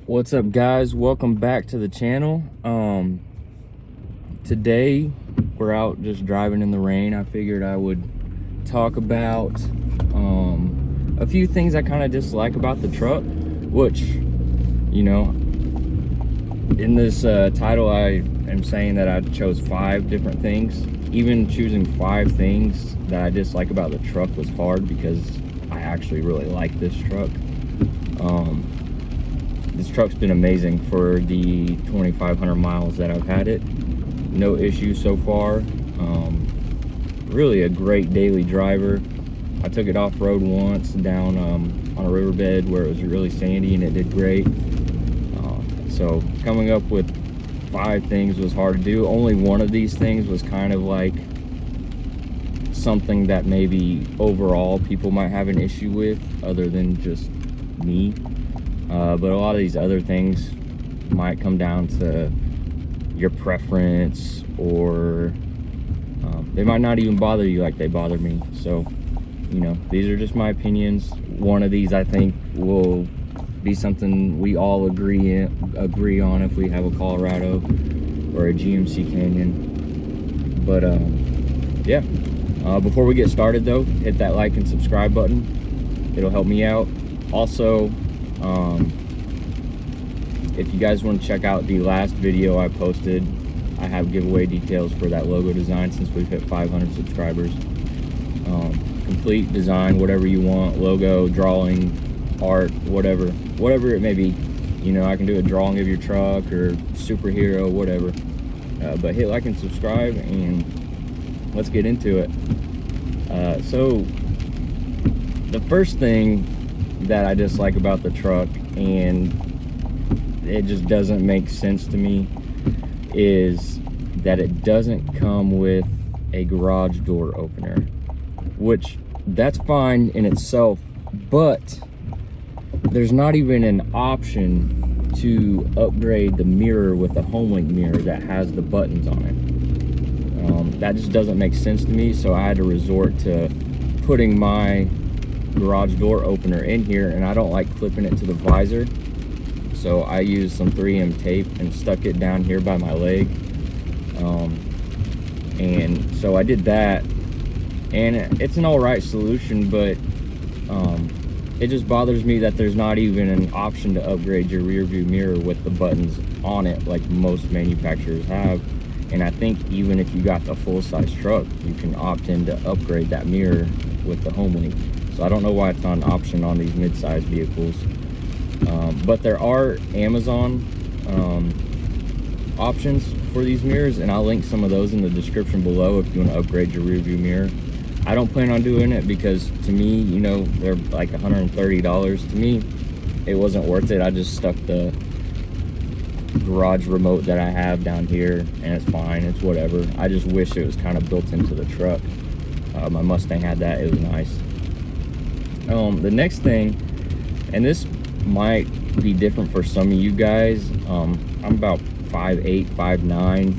What's up, guys? Welcome back to the channel. Today we're out just driving in the rain. I figured I would talk about a few things I kind of dislike about the truck, which, you know, in this title I am saying that I chose 5 different things. Even choosing 5 things that I dislike about the truck was hard because I actually really like this truck. This truck's been amazing for the 2,500 miles that I've had it. No issues so far. Really a great daily driver. I took it off-road once down on a riverbed where it was really sandy and it did great. So coming up with 5 things was hard to do. Only one of these things was kind of like something that maybe overall people might have an issue with other than just me. But a lot of these other things might come down to your preference, or they might not even bother you like they bother me. So, you know, these are just my opinions. One of these I think will be something we all agree on if we have a Colorado or a GMC Canyon. But yeah, before we get started though, hit that like and subscribe button. It'll help me out. Also, if you guys want to check out the last video I posted, I have giveaway details for that logo design since we've hit 500 subscribers. Complete design, whatever you want, logo, drawing, art, whatever it may be. You know, I can do a drawing of your truck or superhero, whatever. But hit like and subscribe and let's get into it. So the first thing that I dislike about the truck, and it just doesn't make sense to me, is that it doesn't come with a garage door opener, which that's fine in itself, but there's not even an option to upgrade the mirror with a Homelink mirror that has the buttons on it. That just doesn't make sense to me, so I had to resort to putting my garage door opener in here, and I don't like clipping it to the visor, so I used some 3M tape and stuck it down here by my leg. And so I did that, and it's an alright solution, but it just bothers me that there's not even an option to upgrade your rear view mirror with the buttons on it like most manufacturers have. And I think even if you got the full-size truck, you can opt in to upgrade that mirror with the Homelink. So I don't know why it's not an option on these mid-size vehicles. But there are Amazon options for these mirrors, and I'll link some of those in the description below if you want to upgrade your rear view mirror. I don't plan on doing it because, to me, you know, they're like $130. To me, it wasn't worth it. I just stuck the garage remote that I have down here, and it's fine. It's whatever. I just wish it was kind of built into the truck. My Mustang had that. It was nice. The next thing, and this might be different for some of you guys, I'm about 5'8", 5'9".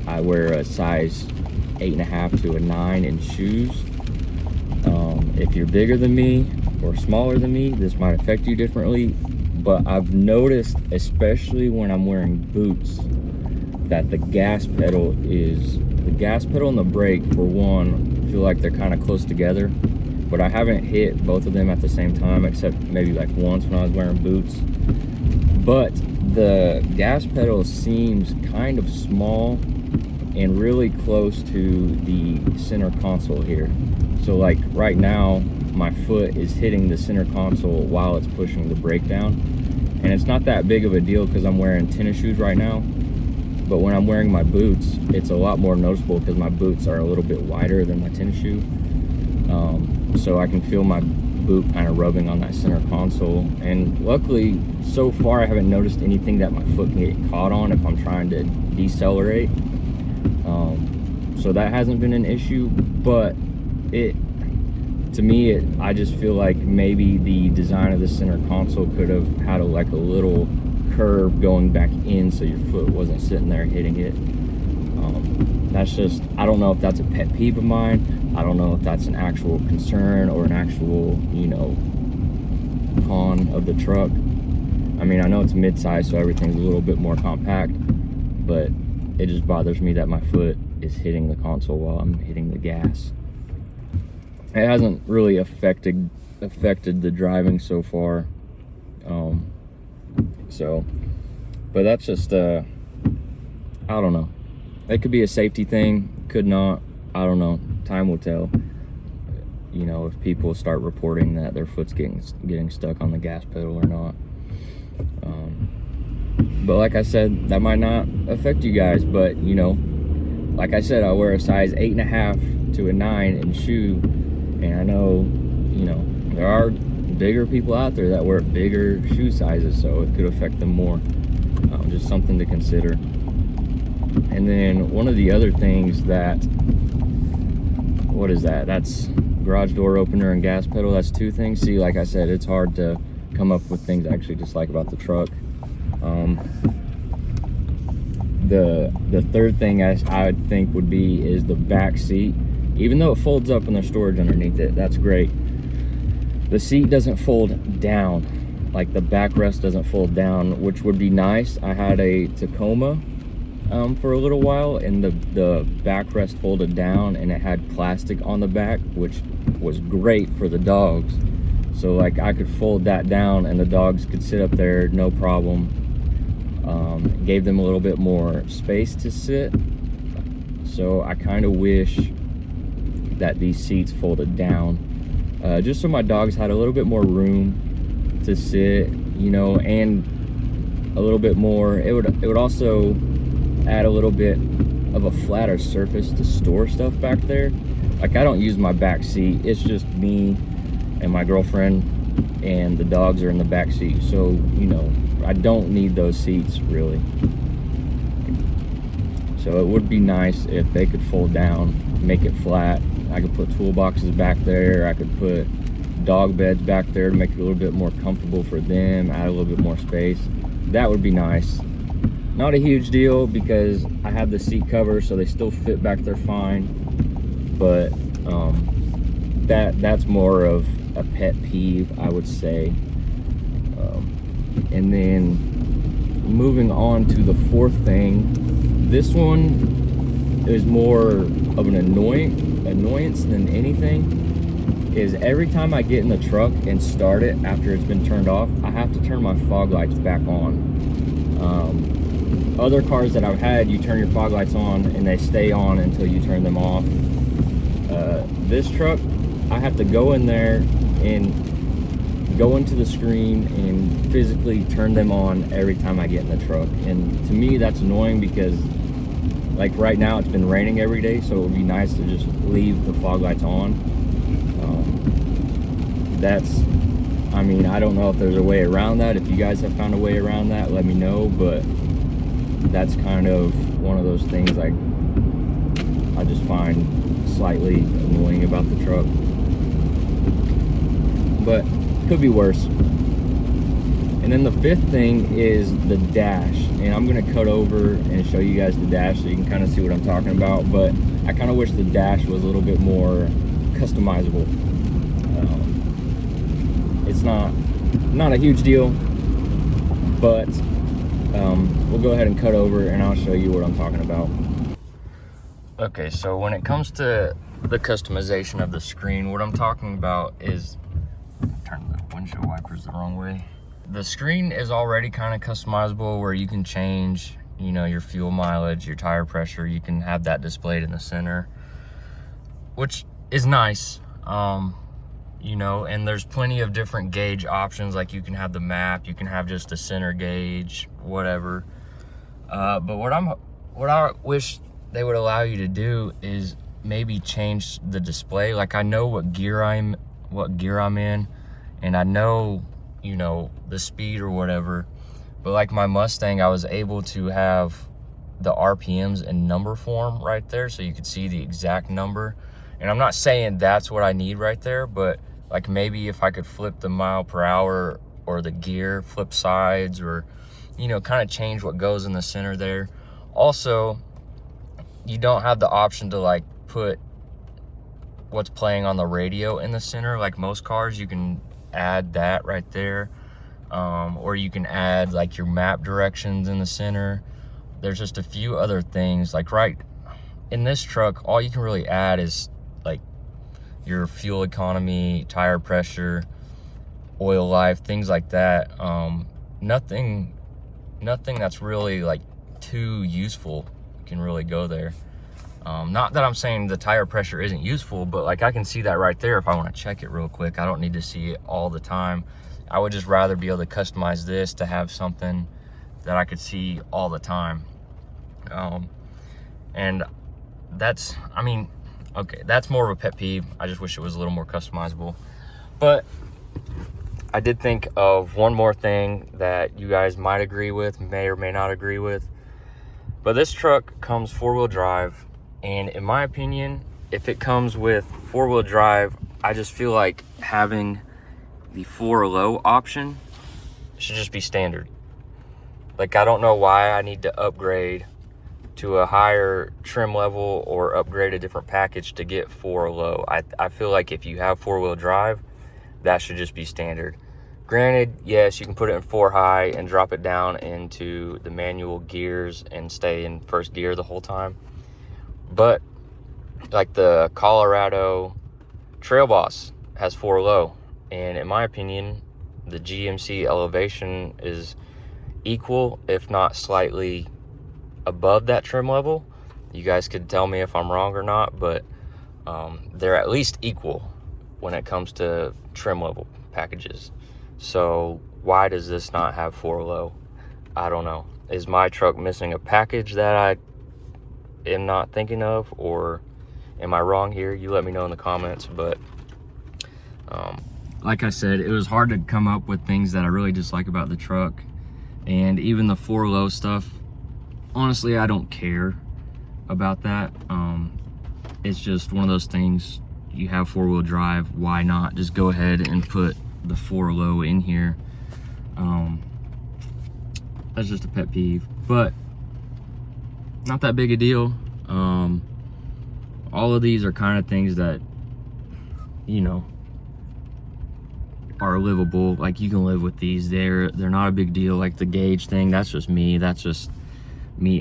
I wear a size 8.5 to a 9 in shoes. If you're bigger than me or smaller than me, this might affect you differently, but I've noticed, especially when I'm wearing boots, that the gas pedal and the brake, for one, feel like they're kind of close together. But I haven't hit both of them at the same time, except maybe like once when I was wearing boots. But the gas pedal seems kind of small and really close to the center console here. So like right now, my foot is hitting the center console while it's pushing the brake down. And it's not that big of a deal because I'm wearing tennis shoes right now. But when I'm wearing my boots, it's a lot more noticeable because my boots are a little bit wider than my tennis shoe. So I can feel my boot kind of rubbing on that center console, and luckily so far I haven't noticed anything that my foot can get caught on if I'm trying to decelerate. So that hasn't been an issue, but I just feel like maybe the design of the center console could have had a little curve going back in so your foot wasn't sitting there hitting it. That's just, I don't know if that's a pet peeve of mine. I don't know if that's an actual concern or an actual, you know, con of the truck. I mean, I know it's mid-size, so everything's a little bit more compact, but it just bothers me that my foot is hitting the console while I'm hitting the gas. It hasn't really affected the driving so far. But that's just I don't know. It could be a safety thing, could not. I don't know. Time will tell. You know, if people start reporting that their foot's getting stuck on the gas pedal or not. But like I said, that might not affect you guys. But you know, like I said, I wear a size 8.5 to a 9 in shoe, and I know, you know, there are bigger people out there that wear bigger shoe sizes, so it could affect them more. Just something to consider. And then one of the other things that, what is that? That's garage door opener and gas pedal. That's 2 things. See, like I said, it's hard to come up with things I actually dislike about the truck. The third thing I would think would be is the back seat. Even though it folds up and there's storage underneath it, that's great. The seat doesn't fold down. Like the backrest doesn't fold down, which would be nice. I had a Tacoma for a little while, and the backrest folded down, and it had plastic on the back, which was great for the dogs. So like I could fold that down, and the dogs could sit up there, no problem. Gave them a little bit more space to sit. So I kind of wish that these seats folded down, just so my dogs had a little bit more room to sit, you know, and a little bit more. It would also add a little bit of a flatter surface to store stuff back there. Like I don't use my back seat. It's just me and my girlfriend, and the dogs are in the back seat. So, you know, I don't need those seats really. So it would be nice if they could fold down, make it flat. I could put toolboxes back there. I could put dog beds back there to make it a little bit more comfortable for them, add a little bit more space. That would be nice. Not a huge deal because I have the seat cover, so they still fit back there fine. But that's more of a pet peeve, I would say. And then moving on to the 4th thing, this one is more of an annoyance than anything. Is every time I get in the truck and start it after it's been turned off, I have to turn my fog lights back on. Other cars that I've had, you turn your fog lights on and they stay on until you turn them off. This truck, I have to go in there and go into the screen and physically turn them on every time I get in the truck. And to me, that's annoying because like right now it's been raining every day, so it would be nice to just leave the fog lights on. I mean, I don't know if there's a way around that. If you guys have found a way around that, let me know. But that's kind of one of those things I just find slightly annoying about the truck. But could be worse. And then the 5th thing is the dash. And I'm going to cut over and show you guys the dash so you can kind of see what I'm talking about. But I kind of wish the dash was a little bit more customizable. It's not a huge deal, but we'll go ahead and cut over and I'll show you what I'm talking about. Okay, so when it comes to the customization of the screen, what I'm talking about is, turn the windshield wipers the wrong way. The screen is already kind of customizable where you can change, you know, your fuel mileage, your tire pressure. You can have that displayed in the center, which is nice. You know, and there's plenty of different gauge options. Like you can have the map, you can have just the center gauge, whatever. But what I wish they would allow you to do is maybe change the display. Like I know what gear I'm in, and I know, you know, the speed or whatever. But like my Mustang, I was able to have the RPMs in number form right there, so you could see the exact number. And I'm not saying that's what I need right there, but like maybe if I could flip the mile per hour or the gear, flip sides, or, you know, kind of change what goes in the center there. Also, you don't have the option to like put what's playing on the radio in the center. Like most cars, you can add that right there. or you can add like your map directions in the center. There's just a few other things, like right in this truck, all you can really add is like your fuel economy, tire pressure, oil life, things like that. Nothing that's really like too useful can really go there. Not that I'm saying the tire pressure isn't useful, but like I can see that right there if I want to check it real quick. I don't need to see it all the time. I would just rather be able to customize this to have something that I could see all the time. And that's, I mean, okay, that's more of a pet peeve. I just wish it was a little more customizable. But I did think of one more thing that you guys might agree with, may or may not agree with. But this truck comes 4-wheel drive, and in my opinion, if it comes with 4-wheel drive, I just feel like having the 4-low option should just be standard. Like, I don't know why I need to upgrade to a higher trim level or upgrade a different package to get 4-low. I feel like if you have 4-wheel drive, that should just be standard. Granted, yes, you can put it in 4-high and drop it down into the manual gears and stay in first gear the whole time. But like the Colorado Trail Boss has 4-low, and in my opinion, the GMC Elevation is equal, if not slightly above that trim level. You guys could tell me if I'm wrong or not, but they're at least equal when it comes to trim level packages. So why does this not have 4-low? I don't know. Is my truck missing a package that I am not thinking of, or am I wrong here? You let me know in the comments. But like I said, it was hard to come up with things that I really dislike about the truck. And even the 4-low stuff, honestly, I don't care about that. It's just one of those things. You have 4-wheel drive, why not just go ahead and put the 4-low in here? That's just a pet peeve, but not that big a deal. All of these are kind of things that, you know, are livable. Like, you can live with these. They're not a big deal. Like the gauge thing, that's just me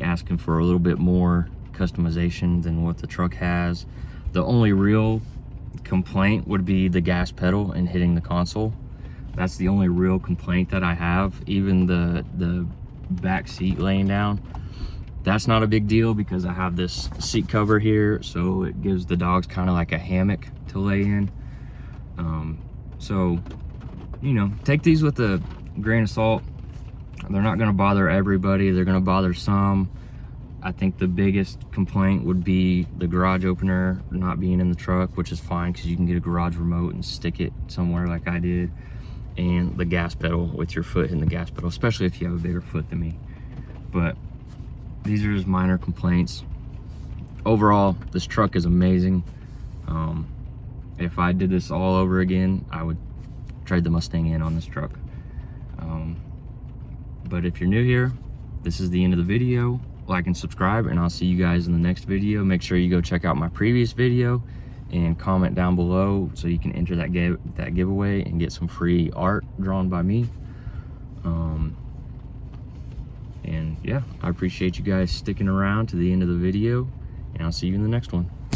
asking for a little bit more customization than what the truck has. The only real complaint would be the gas pedal and hitting the console. That's the only real complaint that I have. Even the back seat laying down, that's not a big deal because I have this seat cover here, so it gives the dogs kind of like a hammock to lay in. So, you know, take these with a grain of salt. They're not going to bother everybody. They're going to bother some. I think the biggest complaint would be the garage opener not being in the truck, which is fine because you can get a garage remote and stick it somewhere like I did. And the gas pedal, with your foot hitting the gas pedal, especially if you have a bigger foot than me. But these are just minor complaints. Overall, this truck is amazing. If I did this all over again, I would trade the Mustang in on this truck. But if you're new here, this is the end of the video. Like and subscribe, and I'll see you guys in the next video. Make sure you go check out my previous video and comment down below so you can enter that giveaway and get some free art drawn by me. And yeah, I appreciate you guys sticking around to the end of the video, and I'll see you in the next one.